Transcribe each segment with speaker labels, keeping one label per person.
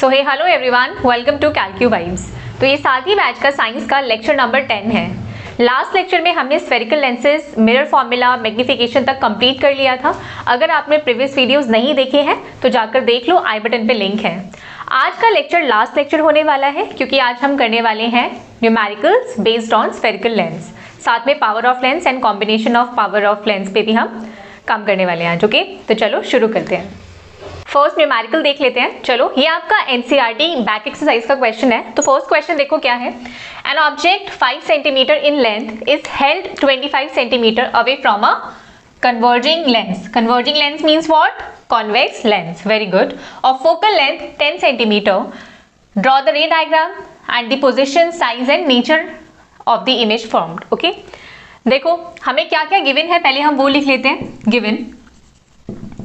Speaker 1: So hey hello everyone, welcome to calcu vibes. तो ये सातवीं बैच का साइंस का लेक्चर नंबर 10 है। लास्ट लेक्चर में हमने spherical lenses, mirror formula, magnification तक कंप्लीट कर लिया था। अगर आपने प्रीवियस वीडियोस नहीं देखे हैं तो जाकर देख लो, आई बटन पे लिंक है। आज का लेक्चर लास्ट लेक्चर होने वाला है क्योंकि आज हम करने वाले हैं numericals based on spherical lens, साथ में power of lens and combination of power of lens पे भी हम काम करने वाले हैं आज। ओके, तो चलो शुरू करते हैं। फर्स्ट न्यूमेरिकल देख लेते हैं। चलो, ये आपका एनसीईआरटी बैक एक्सरसाइज का क्वेश्चन है। तो फर्स्ट क्वेश्चन देखो क्या है। An object 5 centimetre in length is held 25 centimetre away from a converging lens. Converging lens means what? Convex lens. Very good. Of focal length 10 centimeter. Draw the ray diagram and the position, size and nature of the image formed. Okay. देखो हमें क्या क्या given है, पहले हम वो लिख लेते हैं। गिवन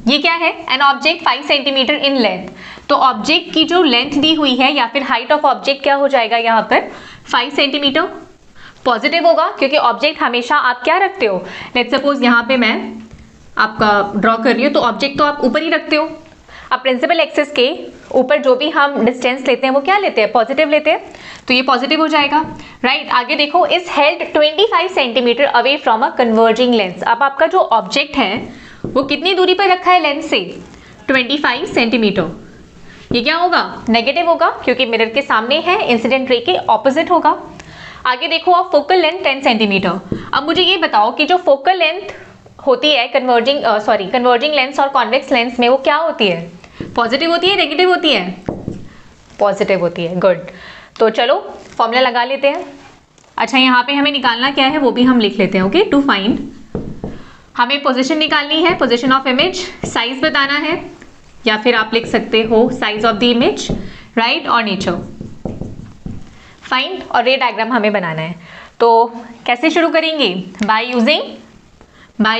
Speaker 1: ये क्या है? An object 5 centimetre in length. तो ऑब्जेक्ट की जो लेंथ दी हुई है या फिर हाइट ऑफ ऑब्जेक्ट क्या हो जाएगा यहाँ पर? 5 सेंटीमीटर। पॉजिटिव होगा क्योंकि ऑब्जेक्ट हमेशा आप क्या रखते हो? लेट्स सपोज यहाँ पे मैं आपका ड्रॉ कर रही हूँ तो ऑब्जेक्ट तो आप ऊपर ही रखते हो। अब प्रिंसिपल एक्सिस के ऊपर जो भी हम डिस्टेंस लेते हैं वो क्या लेते हैं? पॉजिटिव लेते हैं, तो ये पॉजिटिव हो जाएगा। राइट। आगे देखो, is held 25 centimetre away from a converging lens. अब आपका जो ऑब्जेक्ट है वो कितनी दूरी पर रखा है लेंस से? 25 सेंटीमीटर। ये क्या होगा? नेगेटिव होगा क्योंकि मिरर के सामने है, इंसिडेंट रे के ऑपोजिट होगा। आगे देखो, आप फोकल लेंथ 10 सेंटीमीटर। अब मुझे ये बताओ कि जो फोकल लेंथ होती है कन्वर्जिंग लेंस और कॉन्वेक्स लेंस में, वो क्या होती है? पॉजिटिव होती है, नेगेटिव होती है? पॉजिटिव होती है। गुड। तो चलो फॉर्मूला लगा लेते हैं। अच्छा, यहाँ पे हमें निकालना क्या है वो भी हम लिख लेते हैं। ओके, टू फाइंड हमें पोजीशन निकालनी है, पोजीशन ऑफ इमेज, साइज बताना है या फिर आप लिख सकते हो size of the image, right, और नेचर। फाइंड और रे डायग्राम हमें बनाना है। तो कैसे शुरू करेंगे? By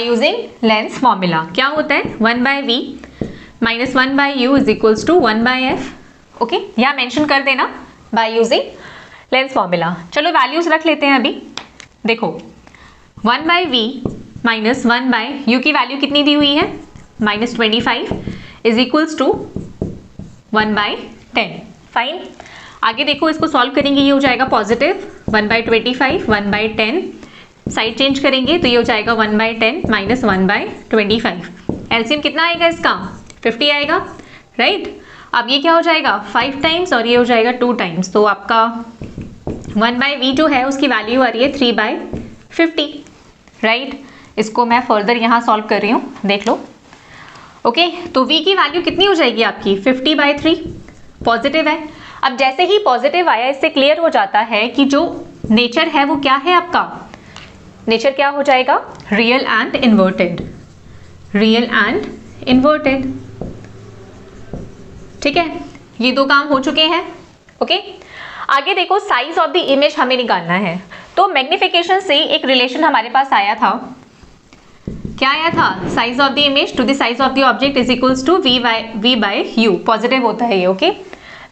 Speaker 1: using lens formula. क्या होता है? 1/v minus 1/u is equals to 1/f। Okay, यहाँ मेंशन कर देना बाय यूजिंग लेंस फॉर्मूला। चलो वैल्यूज रख लेते हैं अभी। देखो 1/v माइनस 1/u की वैल्यू कितनी दी हुई है? -25 इज इक्वल्स टू 1/10। फाइन। आगे देखो, इसको सॉल्व करेंगे, ये हो जाएगा पॉजिटिव 1/25, 1/10। साइड चेंज करेंगे तो ये हो जाएगा 1/10 माइनस 1/25। एलसीएम कितना आएगा इसका? 50 आएगा, राइट। अब ये क्या हो जाएगा? 5 टाइम्स और ये हो जाएगा 2 टाइम्स। तो आपका 1/v जो है उसकी वैल्यू आ रही है 3/50, राइट। इसको मैं फर्दर यहाँ सॉल्व कर रही हूँ, देख लो। ओके, तो v की वैल्यू कितनी हो जाएगी आपकी? 50/3। पॉजिटिव है। अब जैसे ही पॉजिटिव आया, इससे क्लियर हो जाता है कि जो नेचर है वो क्या है आपका? नेचर क्या हो जाएगा? Real and inverted. Real and inverted. ठीक है, ये 2 काम हो चुके हैं। ओके, आगे देखो, साइज ऑफ द इमेज हमें निकालना है। तो मैग्निफिकेशन से एक रिलेशन हमारे पास आया था। क्या आया था? Size of the image to the size of the object is equals to v/u। Positive होता है ये। ओके,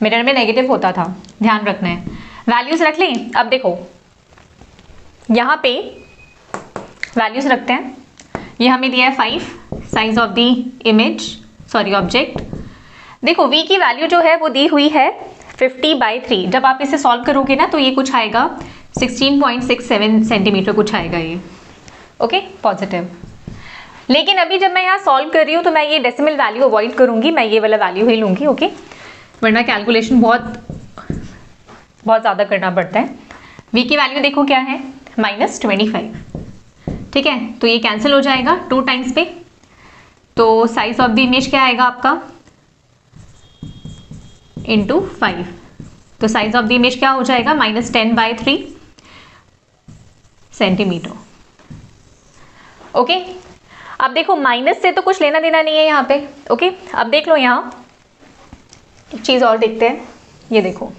Speaker 1: मिरर में नेगेटिव होता था, ध्यान रखना है। वैल्यूज रख लें। अब देखो यहाँ पे वैल्यूज रखते हैं। ये हमें दिया है 5, size of the image object. देखो v की वैल्यू जो है वो दी हुई है 50/3। जब आप इसे सॉल्व करोगे ना तो ये कुछ आएगा 16.67 सेंटीमीटर कुछ आएगा ये। Okay, positive. लेकिन अभी जब मैं यहाँ सॉल्व कर रही हूँ तो मैं ये डेसिमल वैल्यू अवॉइड करूंगी, मैं ये वाला वैल्यू ही लूंगी। ओके, वरना कैलकुलेशन बहुत ज़्यादा करना पड़ता है। v की वैल्यू देखो क्या है? -25। ठीक है, तो ये कैंसिल हो जाएगा 2 टाइम्स पे। तो साइज ऑफ द इमेज क्या आएगा आपका? × 5। तो साइज ऑफ द इमेज क्या हो जाएगा? -10/3 सेंटीमीटर। ओके, अब देखो माइनस से तो कुछ लेना देना नहीं है यहाँ पे। ओके, अब देख लो यहाँ एक चीज और देखते हैं। ये देखो,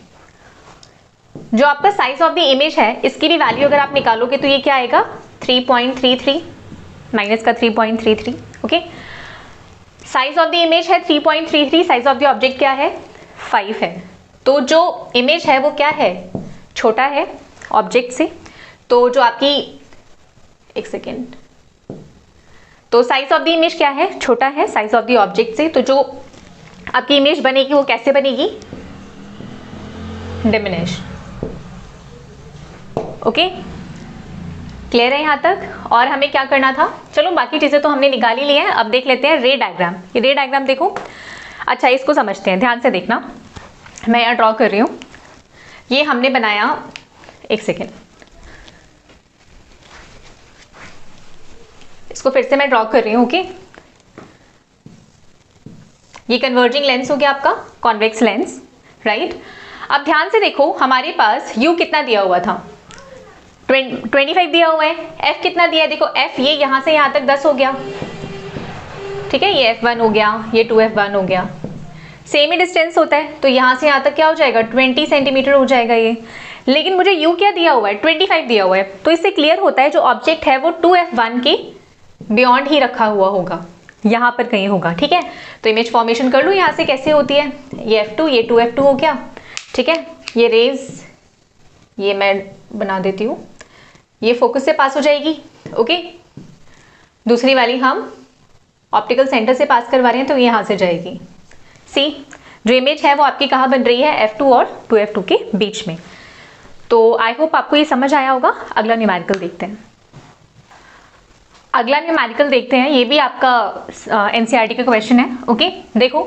Speaker 1: जो आपका साइज ऑफ द इमेज है इसकी भी वैल्यू अगर आप निकालोगे तो ये क्या आएगा? 3.33 माइनस का 3.33। Okay, size of the image है 3.33, साइज ऑफ द ऑब्जेक्ट क्या है? 5 है। तो जो इमेज है वो क्या है? छोटा है ऑब्जेक्ट से। तो जो आपकी, एक सेकेंड, तो साइज ऑफ द इमेज क्या है? छोटा है साइज ऑफ द ऑब्जेक्ट से। तो जो आपकी इमेज बनेगी वो कैसे बनेगी? डिमिनिश। ओके, क्लियर है यहाँ तक? और हमें क्या करना था, चलो बाकी चीज़ें तो हमने निकाल ही ली हैं, अब देख लेते हैं रे डायग्राम। ये रे डायग्राम देखो, अच्छा इसको समझते हैं, ध्यान से देखना। मैं यहाँ ड्रॉ कर रही हूँ, ये हमने बनाया, एक सेकेंड, इसको फिर से मैं ड्रॉ कर रही हूँ। ओके, ये कन्वर्जिंग लेंस हो गया आपका, कॉन्वेक्स लेंस, राइट। अब ध्यान से देखो, हमारे पास u कितना दिया हुआ था, 25 दिया हुआ है। f कितना दिया है, देखो f ये यहाँ से यहाँ तक 10 हो गया, ठीक है, ये f1 हो गया, ये 2f1 हो गया, सेम ही डिस्टेंस होता है, तो यहाँ से यहाँ तक क्या हो जाएगा, 20 सेंटीमीटर हो जाएगा ये। लेकिन मुझे u क्या दिया हुआ है, 25 दिया हुआ है, तो इससे क्लियर होता है जो ऑब्जेक्ट है वो 2f1 के बियॉन्ड ही रखा हुआ होगा, यहाँ पर कहीं होगा, ठीक है। तो इमेज फॉर्मेशन कर लूँ यहाँ से कैसे होती है, ये f2, ये 2f2 हो गया, ठीक है। ये रेज, ये मैं बना देती हूँ, ये फोकस से पास हो जाएगी, ओके। दूसरी वाली हम ऑप्टिकल सेंटर से पास करवा रहे हैं, तो ये यहाँ से जाएगी। सी, जो इमेज है वो आपकी कहाँ बन रही है, f2 और 2f2 के बीच में। तो आई होप आपको ये समझ आया होगा। अगला न्यूमेरिकल देखते हैं। अगला न्यूमेरिकल देखते हैं, ये भी आपका एनसीईआरटी का क्वेश्चन है, ओके। देखो,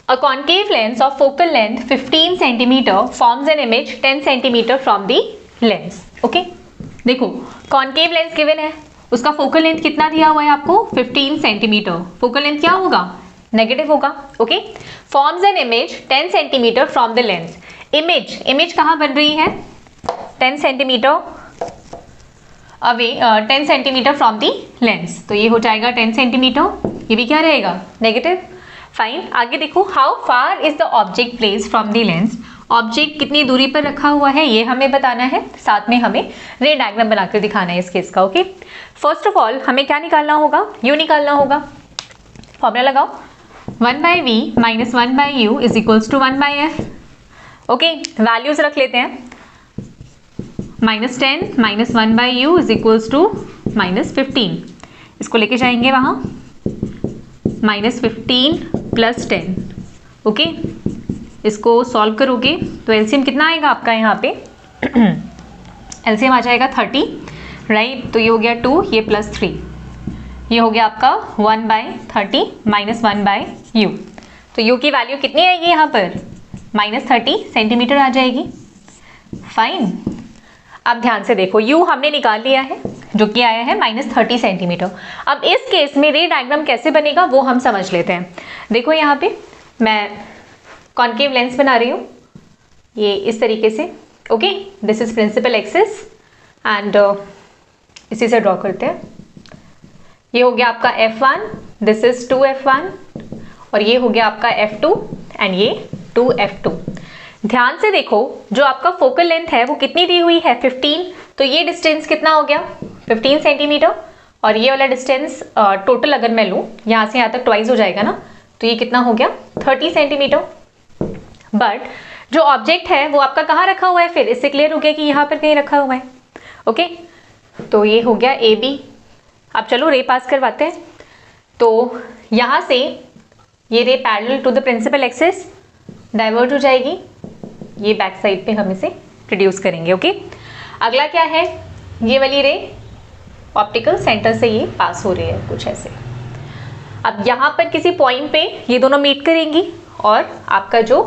Speaker 1: a concave lens of focal length 15 centimetre forms an image 10 centimetre from the lens, okay. देखो, कॉन्केव लेंस गिवन है, उसका फोकल लेंथ कितना दिया हुआ है आपको, 15 सेंटीमीटर। फोकल लेंथ क्या होगा, नेगेटिव होगा, okay. Forms an image 10 centimetre from the lens. Image कहाँ बन रही है, 10 centimetre away, 10 centimetre from the lens, तो ये हो जाएगा 10 सेंटीमीटर, ये भी क्या रहेगा, नेगेटिव। फाइन, आगे देखो, how far is the object place from the lens. Object कितनी दूरी पर रखा हुआ है ये हमें बताना है, साथ में हमें रे डायग्राम बनाकर दिखाना है इस केस का, ओके। फर्स्ट ऑफ ऑल हमें क्या निकालना होगा, u निकालना होगा। फॉर्मूला लगाओ, 1/v minus 1/u is equals to 1/f, okay. Values रख लेते हैं, -10 minus 1/u is equals to -15, इसको लेके जाएंगे वहाँ, -15 + 10, ओके। इसको सॉल्व करोगे तो एलसीएम कितना आएगा आपका यहाँ पे, एलसीएम आ जाएगा 30, राइट। तो ये हो गया 2, ये +3, ये हो गया आपका 1/30 माइनस 1/u। तो u की वैल्यू कितनी आएगी यहाँ पर, -30 सेंटीमीटर आ जाएगी। फाइन, अब ध्यान से देखो, u हमने निकाल लिया है जो कि आया है -30 सेंटीमीटर। अब इस केस में रे डायग्राम कैसे बनेगा वो हम समझ लेते हैं। देखो यहाँ पे मैं कॉन्केव लेंस बना रही हूँ, ये इस तरीके से, okay. This is principal axis and इसी से ड्रॉ करते हैं। ये हो गया आपका f1, दिस इज 2f1 और ये हो गया आपका f2 एंड ये 2f2। ध्यान से देखो, जो आपका फोकल लेंथ है वो कितनी दी हुई है, 15, तो ये डिस्टेंस कितना हो गया, 15 सेंटीमीटर, और ये वाला डिस्टेंस टोटल अगर मैं लूँ यहाँ से यहाँ तक ट्वाइस हो जाएगा ना, तो ये कितना हो गया, 30 सेंटीमीटर। बट जो ऑब्जेक्ट है वो आपका कहाँ रखा हुआ है, फिर इससे क्लियर हो गया कि यहाँ पर कहीं रखा हुआ है, ओके। तो ये हो गया ए बी। अब चलो रे पास करवाते हैं। तो यहाँ से ये ray parallel to the principal axis divert हो जाएगी, ये बैक साइड पे हम इसे प्रोड्यूस करेंगे, ओके। अगला क्या है, ये वाली रे ऑप्टिकल सेंटर से ये पास हो रही है कुछ ऐसे। अब यहाँ पर किसी पॉइंट पे ये दोनों मीट करेंगी और आपका जो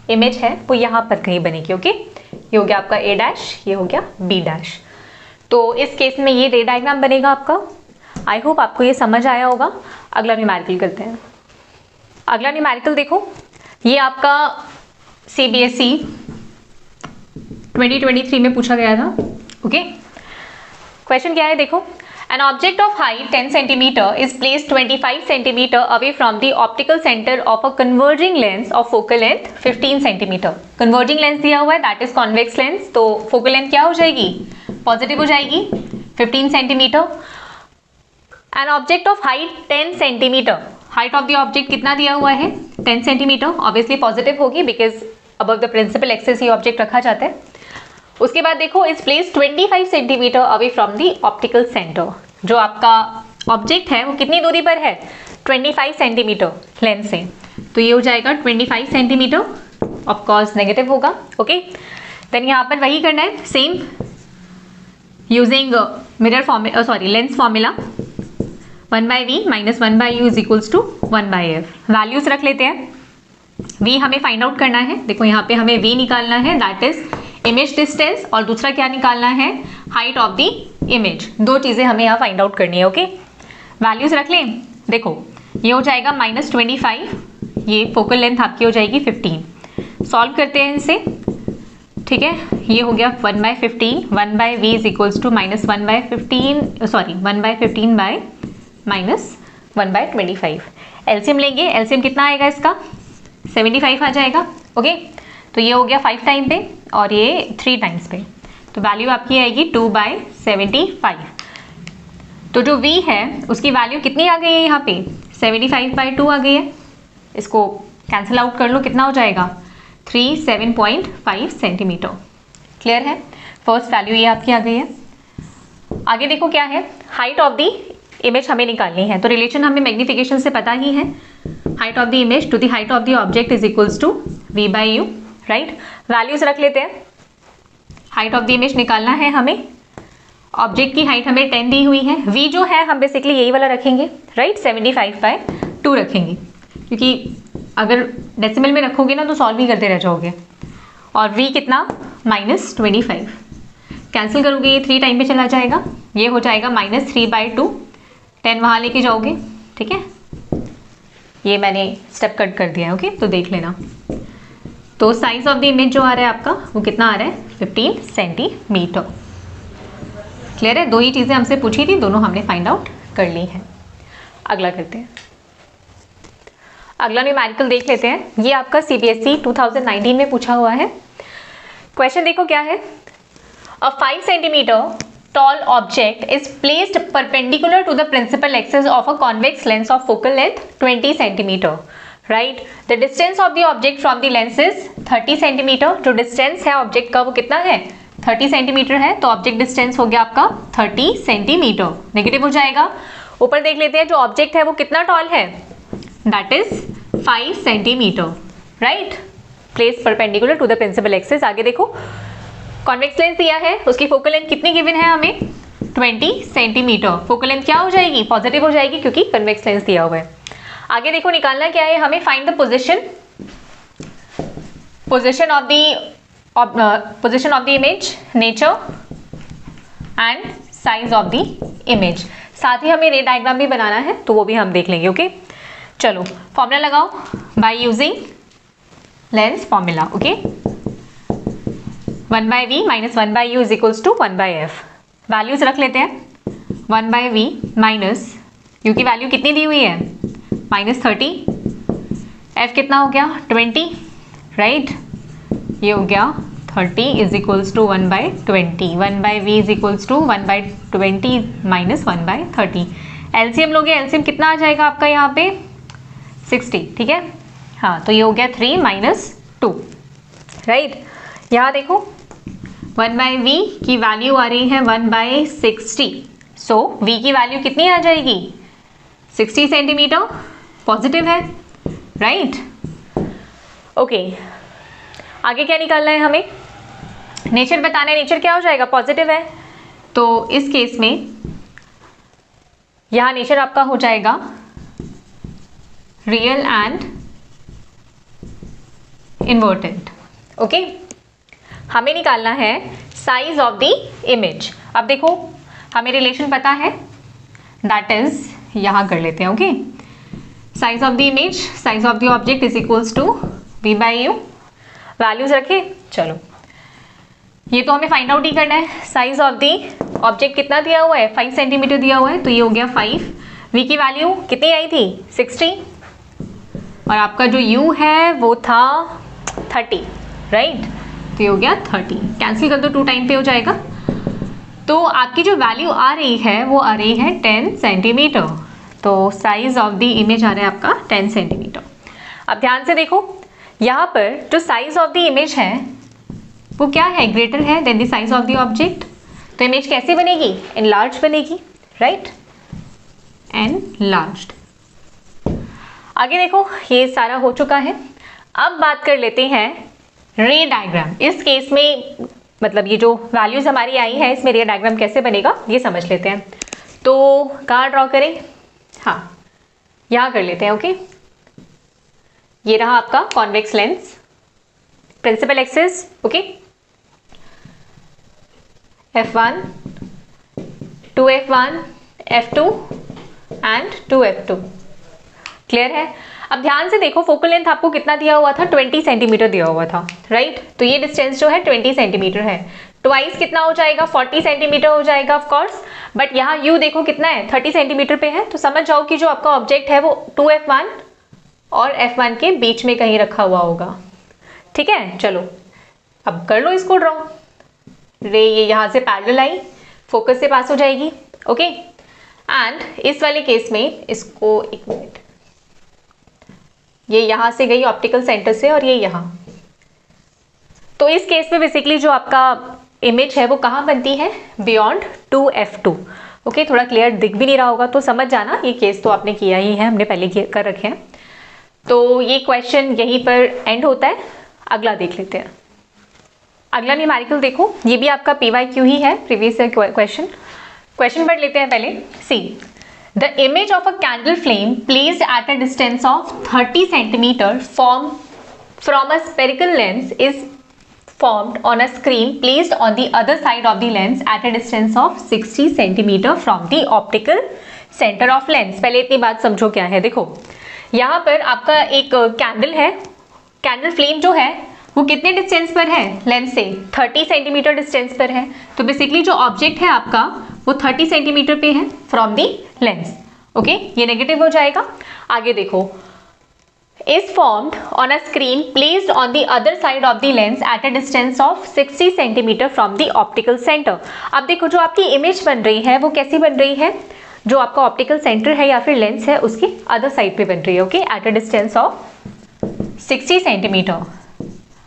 Speaker 1: इमेज है वो यहाँ पर कहीं बनेगी, ओके। ये हो गया आपका ए डैश, ये हो गया बी डैश। तो इस केस में ये रे डायग्राम बनेगा आपका। आई होप आपको ये समझ आया होगा। अगला न्यूमेरिकल करते हैं। अगला न्यूमेरिकल देखो, ये आपका CBSE 2023 में पूछा गया था, ओके। क्वेश्चन क्या है देखो, An object of height 10 cm is placed 25 cm away from the optical center of a converging lens of focal length 15 cm. Converging lens दिया हुआ है, that is convex lens, तो focal length क्या हो जाएगी, पॉजिटिव हो जाएगी, 15 cm. An object of height 10 cm, height of the object कितना दिया हुआ है, 10 cm, obviously पॉजिटिव होगी because above the principal axis ये object रखा जाता है. उसके बाद देखो, is place 25 centimetre away from the optical centre. जो आपका ऑब्जेक्ट है वो कितनी दूरी पर है, 25 सेंटीमीटर लेंस से, तो ये हो जाएगा 25 सेंटीमीटर ऑफ कोर्स नेगेटिव होगा। ओके, देन यहाँ पर वही करना है same, using mirror formula, sorry lens formula, 1/v minus 1/u is equals to 1/f। Values रख लेते हैं। v हमें फाइंड आउट करना है, देखो यहाँ पे हमें v निकालना है, दैट इज इमेज डिस्टेंस, और दूसरा क्या निकालना है, हाइट ऑफ द इमेज। दो चीज़ें हमें यहाँ फाइंड आउट करनी है। ओके, वैल्यूज रख लें। देखो ये हो जाएगा -25, ये फोकल लेंथ आपकी हो जाएगी 15। सॉल्व करते हैं इसे, ठीक है। ये हो गया 1/15, 1/v is equals to -1/15, sorry 1/15 by -1/25। LCM लेंगे, एलसीएम कितना आएगा इसका, 75 आ जाएगा। ओके, तो ये हो गया 5 टाइम पे और ये 3 टाइम्स पे, तो वैल्यू आपकी आएगी 2/75। तो जो v है उसकी वैल्यू कितनी आ गई है यहाँ पे, 75/2 आ गई है। इसको कैंसिल आउट कर लो, कितना हो जाएगा, 37.5 सेंटीमीटर। क्लियर है, फर्स्ट वैल्यू ये आपकी आ गई है। आगे देखो क्या है, हाइट ऑफ द इमेज हमें निकालनी है, तो रिलेशन हमें मैग्निफिकेशन से पता ही है, height of the image to the height of the object is equals to v/u, right. Values रख लेते हैं। हाइट ऑफ द इमेज निकालना है हमें, ऑब्जेक्ट की हाइट हमें 10 दी हुई है, v जो है हम बेसिकली यही वाला रखेंगे, राइट, 75/2 रखेंगे, क्योंकि अगर डेसिमल में रखोगे ना तो सॉल्व ही करते रह जाओगे। और v कितना, -25, कैंसिल करोगे ये 3 टाइम पे चला जाएगा, ये हो जाएगा -3/2, 10 वहाँ लेके जाओगे, ठीक है। ये मैंने स्टेप कट कर दिया है। ओके, तो देख लेना। तो साइज ऑफ द इमेज जो आ रहा है आपका वो कितना आ रहा है, 15 सेंटीमीटर। क्लियर है, दो ही चीज़ें हमसे पूछी थी, दोनों हमने फाइंड आउट कर ली हैं। अगला करते हैं, अगला न्यूमेरिकल देख लेते हैं। ये आपका CBSE 2019 में पूछा हुआ है। क्वेश्चन देखो क्या है, अ 5 centimetre tall object is placed perpendicular to the principal axis of a convex lens of focal length 20 centimeter, right? The distance of the object from the lens is 30 centimeter। जो distance है object का वो कितना है, 30 centimetre है, तो object distance हो गया आपका 30 सेंटीमीटर। नेगेटिव हो जाएगा। ऊपर देख लेते हैं, जो ऑब्जेक्ट है वो कितना टॉल है, that is 5 centimetre, right, place perpendicular to the principal axis. आगे देखो, कॉन्वेक्स लेंस दिया है, उसकी फोकल लेंथ कितनी गिवन है हमें, 20 सेंटीमीटर। फोकल लेंथ क्या हो जाएगी, पॉजिटिव हो जाएगी, क्योंकि कन्वेक्स लेंस दिया हुआ है। आगे देखो निकालना क्या है हमें, find the position of the image, nature and size of the image. साथ ही हमें रे डायग्राम भी बनाना है, तो वो भी हम देख लेंगे। ओके, चलो फॉर्मूला लगाओ, by using lens formula. Okay, 1/v minus 1/u is equals to 1/f। Values रख लेते हैं, 1/v माइनस u की वैल्यू कितनी दी हुई है, -30, f कितना हो गया 20, राइट, ये हो गया 30 is equals to 1/20। 1/v is equals to 1/20 minus 1/30। LCM लोगे, एलसीएम कितना आ जाएगा आपका यहाँ पे 60, ठीक है। हाँ, तो ये हो गया 3 - 2, राइट। यहाँ देखो 1/v की वैल्यू आ रही है 1/60, सो v की वैल्यू कितनी आ जाएगी, 60 सेंटीमीटर, पॉजिटिव है, राइट। ओके, आगे क्या निकालना है हमें, नेचर बताना है। नेचर क्या हो जाएगा, पॉजिटिव है, तो इस केस में यहाँ नेचर आपका हो जाएगा रियल एंड इन्वर्टेड। ओके, हमें निकालना है साइज ऑफ द इमेज। अब देखो हमें रिलेशन पता है, दैट इज यहाँ कर लेते हैं। Okay, size of the image, size of the object is equals to v/u। Values रखे, चलो ये तो हमें फाइंड आउट ही करना है। साइज ऑफ द ऑब्जेक्ट कितना दिया हुआ है, 5 सेंटीमीटर दिया हुआ है, तो ये हो गया 5। v की वैल्यू कितनी आई थी, 60, और आपका जो u है वो था 30, राइट, तो ये हो गया 30। कैंसिल कर दो, 2 टाइम पे हो जाएगा। तो आपकी जो वैल्यू आ रही है वो आ रही है 10 सेंटीमीटर। तो साइज ऑफ द इमेज आ रहा है आपका 10 सेंटीमीटर। अब ध्यान से देखो, यहाँ पर जो साइज ऑफ द इमेज है वो क्या है, ग्रेटर है then the size of the object. तो इमेज कैसे बनेगी, एनलार्ज बनेगी, राइट, एनलार्ज्ड। आगे देखो, ये सारा हो चुका है। अब बात कर लेते हैं रे डायग्राम, इस केस में मतलब ये जो वैल्यूज हमारी आई है इसमें रे डायग्राम कैसे बनेगा ये समझ लेते हैं। तो कहाँ ड्रॉ करें, हाँ यहाँ कर लेते हैं। ओके, ये रहा आपका convex lens, principal axis. Okay, F1, 2F1, F2 and 2F2। Clear है। अब ध्यान से देखो, फोकल लेंथ आपको कितना दिया हुआ था, 20 सेंटीमीटर दिया हुआ था, राइट। तो ये डिस्टेंस जो है 20 सेंटीमीटर है, ट्वाइस कितना हो जाएगा, 40 सेंटीमीटर हो जाएगा ऑफ कोर्स। बट यहाँ U देखो कितना है, 30 सेंटीमीटर पे है, तो समझ जाओ कि जो आपका ऑब्जेक्ट है वो 2F1 और F1 के बीच में कहीं रखा हुआ होगा। ठीक है, चलो अब कर लो इसको ड्रॉ। रे ये यहाँ से पैरेलल आई, फोकस से पास हो जाएगी। ओके, एंड इस वाले केस में इसको, एक मिनट, ये यहाँ से गई ऑप्टिकल सेंटर से और ये यहाँ। तो इस केस में बेसिकली जो आपका इमेज है वो कहाँ बनती है, बियॉन्ड 2F2। ओके, थोड़ा क्लियर दिख भी नहीं रहा होगा तो समझ जाना, ये केस तो आपने किया ही है, हमने पहले कर रखे हैं। तो ये क्वेश्चन यहीं पर एंड होता है। अगला देख लेते हैं। अगला न्यूमेरिकल देखो, ये भी आपका PYQ ही है, प्रीवियस क्वेश्चन पढ़ लेते हैं पहले। See, the image of a candle flame placed at a distance of 30 centimetre from a spherical lens is formed on a screen placed on the other side of the lens at a distance of 60 centimeter from the optical center of lens। पहले इतनी बात समझो क्या है। देखो यहाँ पर आपका एक कैंडल है, कैंडल फ्लेम जो है वो कितने डिस्टेंस पर है लेंस से, 30 सेंटीमीटर डिस्टेंस पर है। तो बेसिकली जो ऑब्जेक्ट है आपका वो 30 सेंटीमीटर पे है फ्रॉम दी लेंस। ओके, ये नेगेटिव हो जाएगा। आगे देखो, is formed on a screen placed on the other side of the lens at a distance of 60 centimeter from the optical center। अब देखो जो आपकी इमेज बन रही है वो कैसी बन रही है, जो आपका ऑप्टिकल सेंटर है या फिर लेंस है उसके अदर साइड पे बन रही है। Okay, eight a distance of 60 centimetre.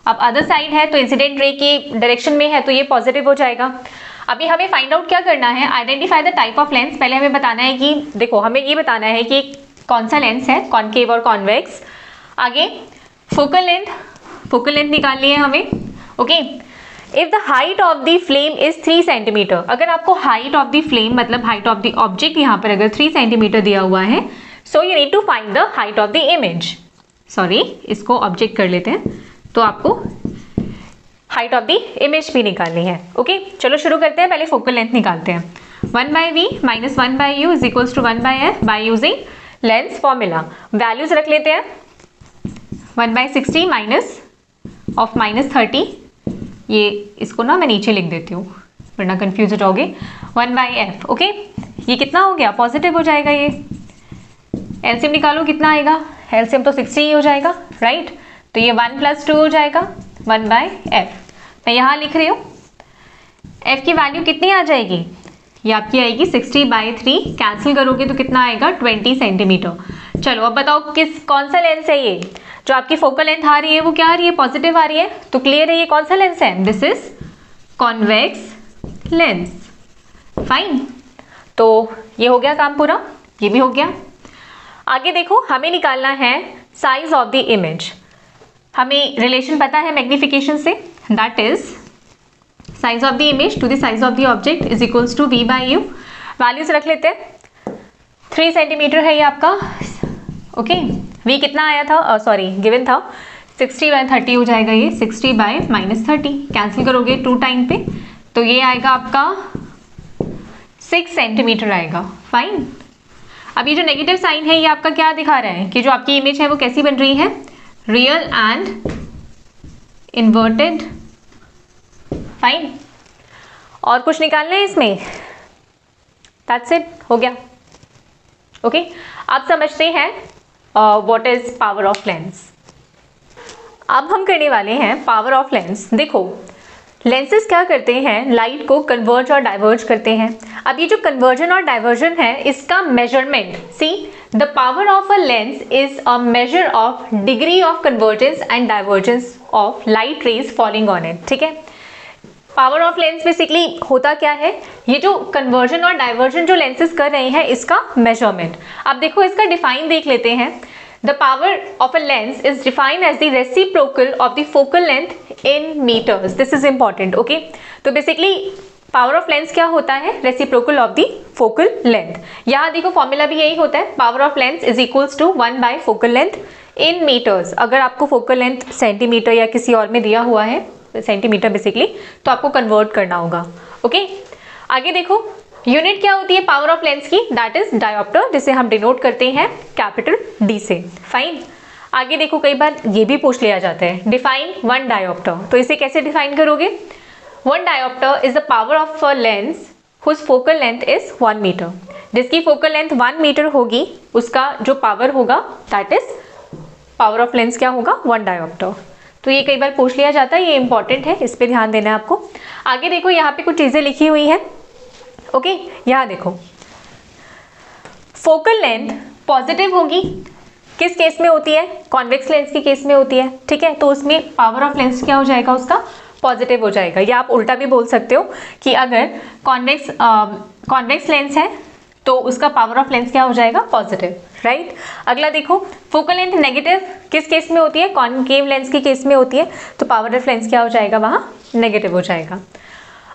Speaker 1: अब अदर साइड है तो इंसिडेंट रे की डायरेक्शन में है तो ये पॉजिटिव हो जाएगा। अभी हमें फाइंड आउट क्या करना है, identify the type of lens. पहले हमें बताना है कि देखो हमें ये बताना है कि कौन सा लेंस है, कॉनकेव और कॉन्वेक्स। आगे फोकल लेंथ निकालनी है हमें। Okay, if the height of the flame is 3 centimetre, अगर आपको हाइट ऑफ द फ्लेम मतलब हाइट ऑफ द ऑब्जेक्ट यहाँ पर अगर 3 सेंटीमीटर दिया हुआ है, so you need to find the height of the image. Sorry, इसको ऑब्जेक्ट कर लेते हैं, तो आपको हाइट ऑफ द इमेज भी निकालनी है। ओके, चलो शुरू करते हैं। पहले फोकल लेंथ निकालते हैं। 1/v minus 1/u is equals to 1/f by using lens formula. Values रख लेते हैं। 1/60 माइनस ऑफ -30, ये इसको ना मैं नीचे लिख देती हूँ वरना कंफ्यूज हो जाओगे। 1/f। ओके, ये कितना हो गया, पॉजिटिव हो जाएगा। ये एलसीएम निकालो कितना आएगा, एलसीएम तो 60 ही हो जाएगा, राइट। तो ये 1 + 2 हो जाएगा 1/f। मैं यहाँ लिख रही हूँ, f की वैल्यू कितनी आ जाएगी, ये आपकी आएगी 60/3, कैंसिल करोगे तो कितना आएगा 20 सेंटीमीटर। चलो अब बताओ कौन सा लेंस है ये, जो आपकी फोकल लेंथ आ रही है वो क्या आ रही है, पॉजिटिव आ रही है। तो क्लियर है ये कौन सा लेंस है, this is convex lens. Fine, तो ये हो गया काम पूरा, ये भी हो गया। आगे देखो, हमें निकालना है साइज ऑफ द इमेज। हमें रिलेशन पता है मैग्निफिकेशन से, that is size of the image to the size of the object is equals to v/u। Values रख लेते हैं। 3 सेंटीमीटर है ये आपका। ओके, v कितना आया था, सॉरी गिवन था 60/30 हो जाएगा, ये 60/-30 कैंसिल करोगे 2 टाइम पे तो ये आएगा आपका 6 सेंटीमीटर आएगा। फाइन, अब ये जो नेगेटिव साइन है ये आपका क्या दिखा रहा है कि जो आपकी इमेज है वो कैसी बन रही है, रियल एंड इन्वर्टेड। फाइन, और कुछ निकालना है इसमें, दैट्स इट, हो गया। ओके, अब समझते हैं what is power of lens. अब हम करने वाले हैं पावर ऑफ लेंस। देखो लेंसेज क्या करते हैं, लाइट को कन्वर्ज और डाइवर्ज करते हैं। अब ये जो कन्वर्जन और डाइवर्जन है इसका measurement, see the power of a lens is a measure of degree of convergence and divergence of light rays falling on it. ठीक है, पावर ऑफ लेंस बेसिकली होता क्या है, ये जो कन्वर्जन और डाइवर्जन जो लेंसेज कर रहे हैं इसका मेजरमेंट। अब देखो इसका डिफाइन देख लेते हैं। The power of a lens is defined as the reciprocal of the focal length in metres. This is important. Okay, तो बेसिकली पावर ऑफ लेंस क्या होता है? Reciprocal of the focal length. यहाँ देखो फॉर्मूला भी यही होता है, power of lens is equals to 1 by focal length in metres. अगर आपको फोकल लेंथ सेंटीमीटर या किसी और में दिया हुआ है, सेंटीमीटर बेसिकली, तो आपको कन्वर्ट करना होगा। ओके, आगे देखो यूनिट क्या होती है पावर ऑफ लेंस की? दैट इज डायोप्टर, जिसे हम डिनोट करते हैं कैपिटल डी से। फाइन। आगे देखो कई बार ये भी पूछ लिया जाता है, डिफाइन वन डायोप्टर। तो इसे कैसे डिफाइन करोगे? One dioptre is the power of a lens whose focal length is 1 metre. जिसकी फोकल लेंथ 1 मीटर होगी, उसका जो पावर होगा that is power of lens क्या होगा? 1 डायोप्टर। तो ये कई बार पूछ लिया जाता है, ये इंपॉर्टेंट है, इस पे ध्यान देना है आपको। आगे देखो यहाँ पे कुछ चीजें लिखी हुई है। ओके, यहाँ देखो फोकल लेंथ पॉजिटिव होगी, किस केस में होती है? कॉन्वेक्स लेंस के केस में होती है। ठीक है, तो उसमें पावर ऑफ लेंस क्या हो जाएगा? उसका पॉजिटिव हो जाएगा। या आप उल्टा भी बोल सकते हो कि अगर कॉन्वेक्स लेंस है तो उसका पावर ऑफ लेंस क्या हो जाएगा? पॉजिटिव। राइट। अगला देखो फोकल लेंथ नेगेटिव किस केस में होती है? कॉनकेव लेंस के केस में होती है, तो पावर ऑफ लेंस क्या हो जाएगा? वहाँ नेगेटिव हो जाएगा।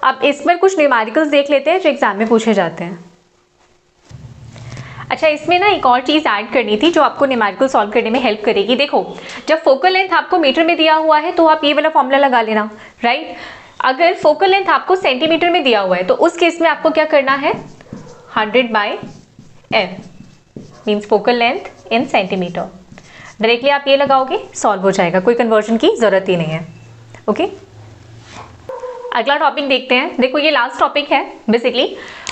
Speaker 1: अब इसमें कुछ न्यूमेरिकल्स देख लेते हैं जो एग्जाम में पूछे जाते हैं। अच्छा, इसमें ना एक और चीज ऐड करनी थी जो आपको न्यूमेरिकल सॉल्व करने में हेल्प करेगी। देखो, जब फोकल लेंथ आपको मीटर में दिया हुआ है तो आप ये वाला फॉर्मूला लगा लेना। राइट। अगर फोकल लेंथ आपको सेंटीमीटर में दिया हुआ है तो उस केस में आपको क्या करना है? 100 by F means focal length in centimetre. Directly आप ये लगाओगे, सॉल्व हो जाएगा, कोई कन्वर्जन की जरूरत ही नहीं है। ओके, अगला टॉपिक देखते हैं। देखो ये लास्ट टॉपिक है basically,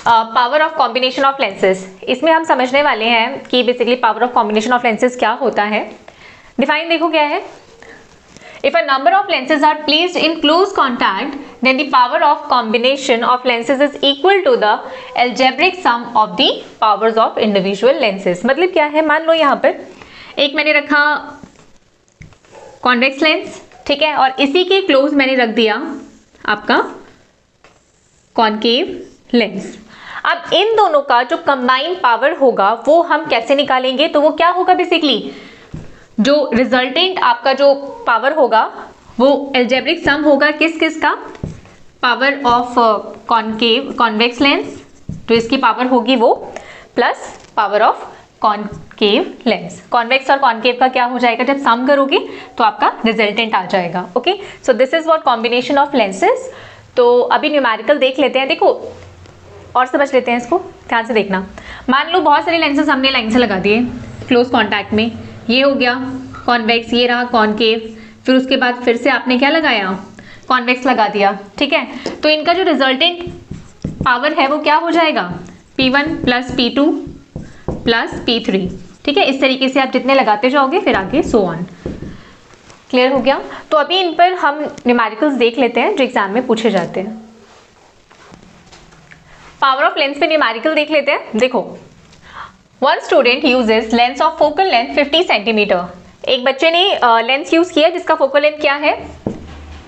Speaker 1: power of combination of lenses. इसमें हम समझने वाले हैं कि basically power of combination of lenses क्या होता है। डिफाइन देखो क्या है, if a number of lenses are placed in close contact then the power of combination of lenses is equal to the algebraic sum of the powers of individual lenses. मतलब क्या है, मान लो यहाँ पर एक मैंने रखा कॉन्वेक्स लेंस, ठीक है, और इसी के क्लोज मैंने रख दिया आपका कॉनकेव लेंस। अब इन दोनों का जो कंबाइंड पावर होगा वो हम कैसे निकालेंगे? तो वो क्या होगा बेसिकली, जो रिजल्टेंट आपका जो पावर होगा वो एल्जेब्रिक सम होगा किस किस का? पावर ऑफ कॉन्वेक्स लेंस, तो इसकी पावर होगी वो, plus power of concave lens. Convex और कॉनकेव का क्या हो जाएगा? जब सम करोगे तो आपका रिजल्टेंट आ जाएगा। Okay, so this is what combination of lenses. तो अभी न्यूमेरिकल देख लेते हैं। देखो और समझ लेते हैं इसको, ध्यान से देखना। मान लो बहुत सारे लेंसेज हमने लाइन से लगा दिए क्लोज कॉन्टैक्ट में, ये हो गया कॉन्वेक्स, ये रहा कॉनकेव, फिर उसके बाद फिर से आपने क्या लगाया? कॉन्वेक्स लगा दिया। ठीक है, तो इनका जो रिजल्टेंट पावर है वो क्या हो जाएगा? P1 plus P2 plus P3। ठीक है, इस तरीके से आप जितने लगाते जाओगे फिर आगे सो ऑन। क्लियर हो गया? तो अभी इन पर हम न्यूमेरिकल्स देख लेते हैं जो एग्जाम में पूछे जाते हैं। पावर ऑफ लेंस पे न्यूमेरिकल देख लेते हैं। देखो, one student uses lens of focal length 50 centimetre. एक बच्चे ने लेंस यूज किया जिसका फोकल लेंथ क्या है?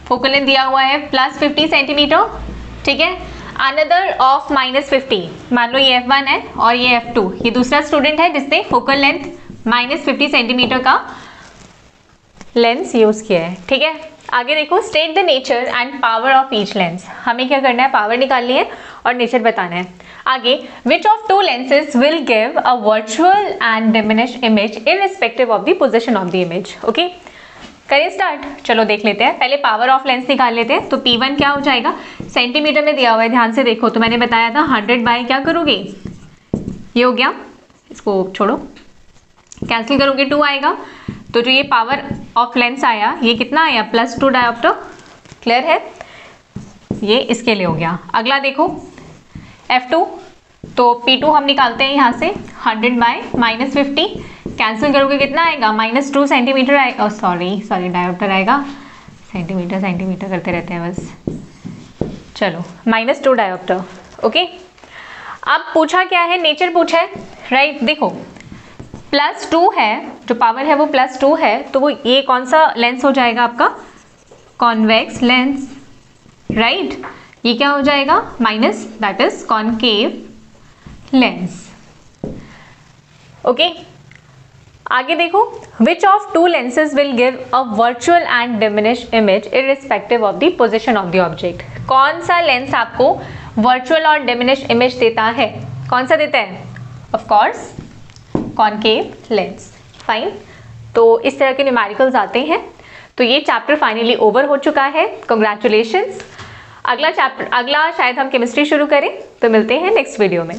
Speaker 1: फोकल लेंथ दिया हुआ है प्लस 50 सेंटीमीटर। ठीक है, अनदर ऑफ -50, मान लो ये F1 है और ये F2, ये दूसरा स्टूडेंट है जिसने फोकल लेंथ -50 सेंटीमीटर का लेंस यूज किया है। ठीक है, आगे देखो, state the nature and power of each lens. हमें क्या करना है? पावर निकालनी है और नेचर बताना है। आगे, which of to lenses will give a virtual and diminished image irrespective of the position of the image. Okay, करें स्टार्ट। चलो देख लेते हैं, पहले पावर ऑफ लेंस निकाल लेते हैं। तो P1 क्या हो जाएगा? सेंटीमीटर में दिया हुआ है, ध्यान से देखो। तो मैंने बताया था 100 बाय क्या करोगे? ये हो गया, इसको छोड़ो, कैंसिल करोगे 2 आएगा। तो जो ये पावर ऑफ लेंस आया ये कितना आया? +2 डायोप्टर। क्लियर है? ये इसके लिए हो गया। अगला देखो F2, तो P2 हम निकालते हैं यहाँ से 100 बाय -50, कैंसिल करोगे कितना आएगा? -2 सेंटीमीटर आएगा। सॉरी डायोप्टर आएगा, सेंटीमीटर करते रहते हैं बस। चलो -2 डायोप्टर। ओके, अब पूछा क्या है? नेचर पूछा है। राइट, देखो +2 है, जो पावर है वो +2 है, तो वो ये कौन सा लेंस हो जाएगा आपका? Convex lens. राइट, ये क्या हो जाएगा? Minus, that is concave lens. Okay, आगे देखो, which of to lenses will give a virtual and diminished image irrespective of the position of the object. कौन सा लेंस आपको वर्चुअल और डिमिनिश्ड इमेज देता है? कौन सा देता है? Of course concave lens. Fine, तो इस तरह के न्यूमेरिकल्स आते हैं। तो ये चैप्टर फाइनली ओवर हो चुका है, कंग्रेचुलेशंस। अगला शायद हम केमिस्ट्री शुरू करें, तो मिलते हैं नेक्स्ट वीडियो में।